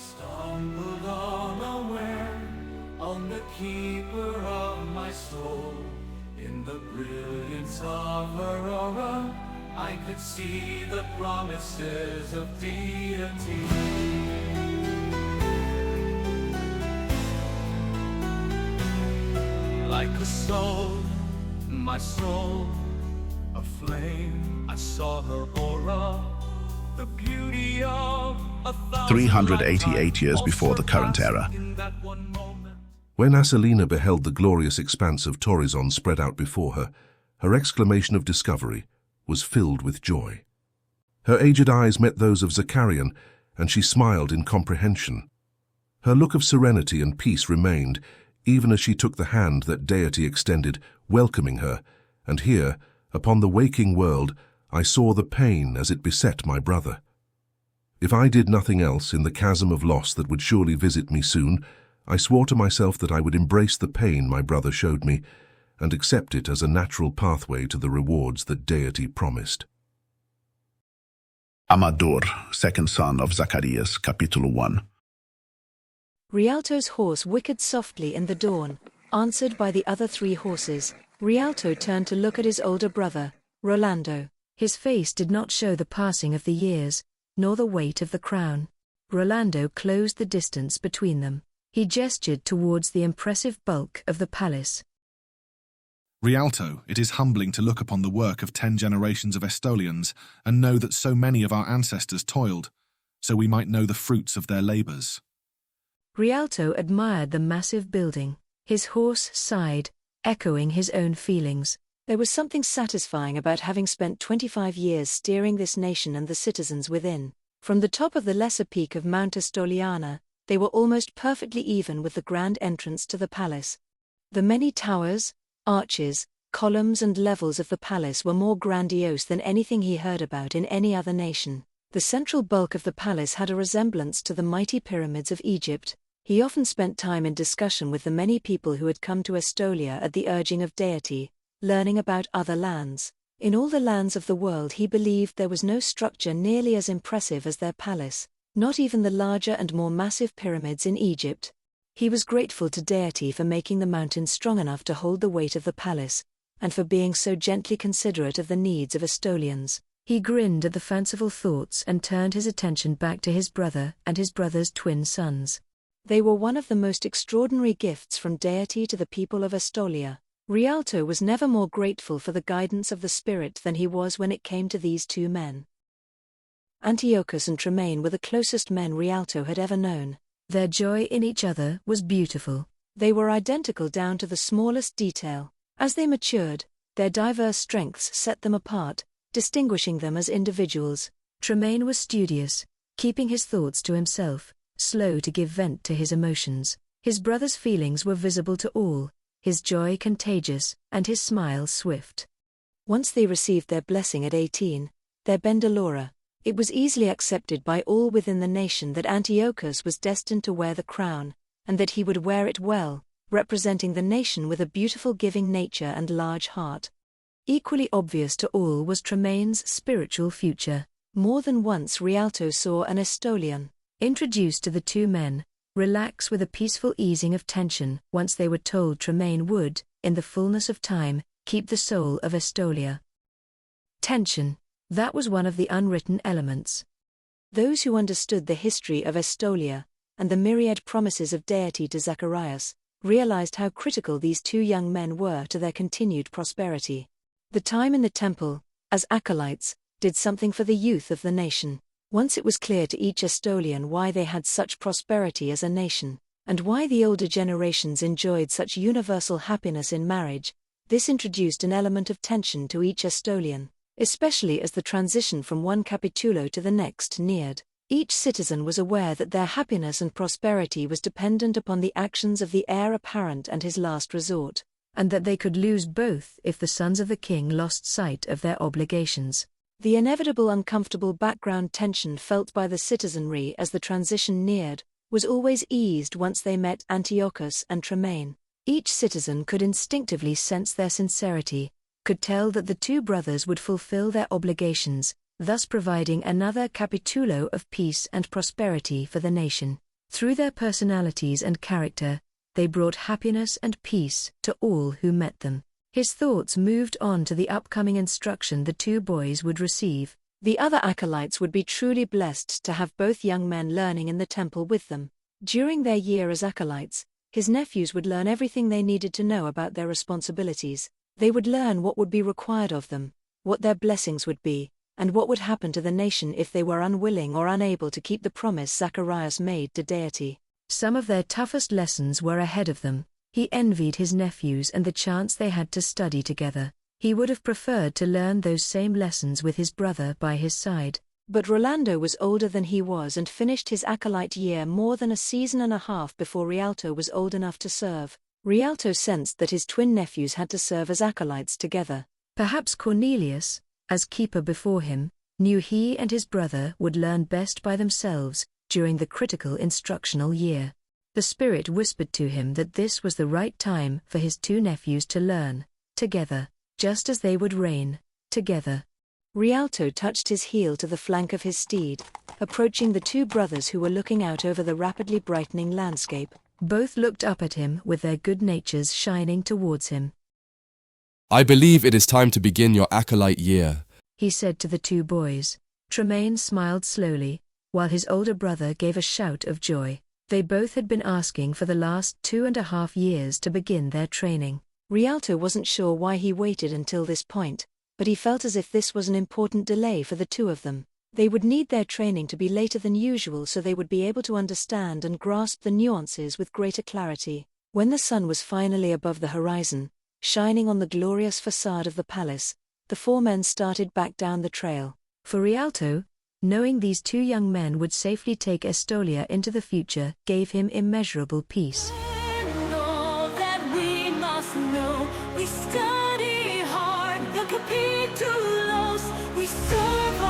Stumbled unaware on the keeper of my soul. In the brilliance of her aura, I could see the promises of deity. Like a soul, my soul, a flame, I saw her aura, the beauty of 388 years before the current era. When Asolina beheld the glorious expanse of Torrizon spread out before her, her exclamation of discovery was filled with joy. Her aged eyes met those of Zakarian, and she smiled in comprehension. Her look of serenity and peace remained, even as she took the hand that deity extended, welcoming her, and here, upon the waking world, I saw the pain as it beset my brother. If I did nothing else in the chasm of loss that would surely visit me soon, I swore to myself that I would embrace the pain my brother showed me and accept it as a natural pathway to the rewards that deity promised. Amador, second son of Zacharias, Capítulo 1. Rialto's horse whickered softly in the dawn, answered by the other 3 horses. Rialto turned to look at his older brother, Rolando. His face did not show the passing of the years, nor the weight of the crown. Rolando closed the distance between them. He gestured towards the impressive bulk of the palace. Rialto, it is humbling to look upon the work of 10 generations of Estolians and know that so many of our ancestors toiled, so we might know the fruits of their labors. Rialto admired the massive building. His horse sighed, echoing his own feelings. There was something satisfying about having spent 25 years steering this nation and the citizens within. From the top of the lesser peak of Mount Estoliana, they were almost perfectly even with the grand entrance to the palace. The many towers, arches, columns and levels of the palace were more grandiose than anything he heard about in any other nation. The central bulk of the palace had a resemblance to the mighty pyramids of Egypt. He often spent time in discussion with the many people who had come to Estolia at the urging of deity, learning about other lands. In all the lands of the world he believed there was no structure nearly as impressive as their palace, not even the larger and more massive pyramids in Egypt. He was grateful to deity for making the mountain strong enough to hold the weight of the palace, and for being so gently considerate of the needs of Estolians. He grinned at the fanciful thoughts and turned his attention back to his brother and his brother's twin sons. They were one of the most extraordinary gifts from deity to the people of Estolia. Rialto was never more grateful for the guidance of the spirit than he was when it came to these 2 men. Antiochus and Tremaine were the closest men Rialto had ever known. Their joy in each other was beautiful. They were identical down to the smallest detail. As they matured, their diverse strengths set them apart, distinguishing them as individuals. Tremaine was studious, keeping his thoughts to himself, slow to give vent to his emotions. His brother's feelings were visible to all, his joy contagious, and his smile swift. Once they received their blessing at 18, their Bendalora, it was easily accepted by all within the nation that Antiochus was destined to wear the crown, and that he would wear it well, representing the nation with a beautiful giving nature and large heart. Equally obvious to all was Tremaine's spiritual future. More than once Rialto saw an Estolian, introduced to the 2 men, relax with a peaceful easing of tension once they were told Tremaine would, in the fullness of time, keep the soul of Estolia. Tension. That was one of the unwritten elements. Those who understood the history of Estolia, and the myriad promises of deity to Zacharias, realized how critical these 2 young men were to their continued prosperity. The time in the temple, as acolytes, did something for the youth of the nation. Once it was clear to each Estolian why they had such prosperity as a nation, and why the older generations enjoyed such universal happiness in marriage, this introduced an element of tension to each Estolian, especially as the transition from one capitulo to the next neared. Each citizen was aware that their happiness and prosperity was dependent upon the actions of the heir apparent and his last resort, and that they could lose both if the sons of the king lost sight of their obligations. The inevitable uncomfortable background tension felt by the citizenry as the transition neared was always eased once they met Antiochus and Tremaine. Each citizen could instinctively sense their sincerity, could tell that the 2 brothers would fulfill their obligations, thus providing another capitulo of peace and prosperity for the nation. Through their personalities and character, they brought happiness and peace to all who met them. His thoughts moved on to the upcoming instruction the two boys would receive. The other acolytes would be truly blessed to have both young men learning in the temple with them. During their year as acolytes, his nephews would learn everything they needed to know about their responsibilities. They would learn what would be required of them, what their blessings would be, and what would happen to the nation if they were unwilling or unable to keep the promise Zacharias made to deity. Some of their toughest lessons were ahead of them. He envied his nephews and the chance they had to study together. He would have preferred to learn those same lessons with his brother by his side. But Rolando was older than he was and finished his acolyte year more than a season and a half before Rialto was old enough to serve. Rialto sensed that his twin nephews had to serve as acolytes together. Perhaps Cornelius, as keeper before him, knew he and his brother would learn best by themselves during the critical instructional year. The Spirit whispered to him that this was the right time for his two nephews to learn together, just as they would reign together. Rialto touched his heel to the flank of his steed, approaching the two brothers who were looking out over the rapidly brightening landscape. Both looked up at him with their good natures shining towards him. I believe it is time to begin your acolyte year, he said to the two boys. Tremaine smiled slowly, while his older brother gave a shout of joy. They both had been asking for the last 2.5 years to begin their training. Rialto wasn't sure why he waited until this point, but he felt as if this was an important delay for the two of them. They would need their training to be later than usual so they would be able to understand and grasp the nuances with greater clarity. When the sun was finally above the horizon, shining on the glorious facade of the palace, the four men started back down the trail. For Rialto, knowing these two young men would safely take Estolia into the future gave him immeasurable peace. And all that we must know, we study hard, the capítulos, we serve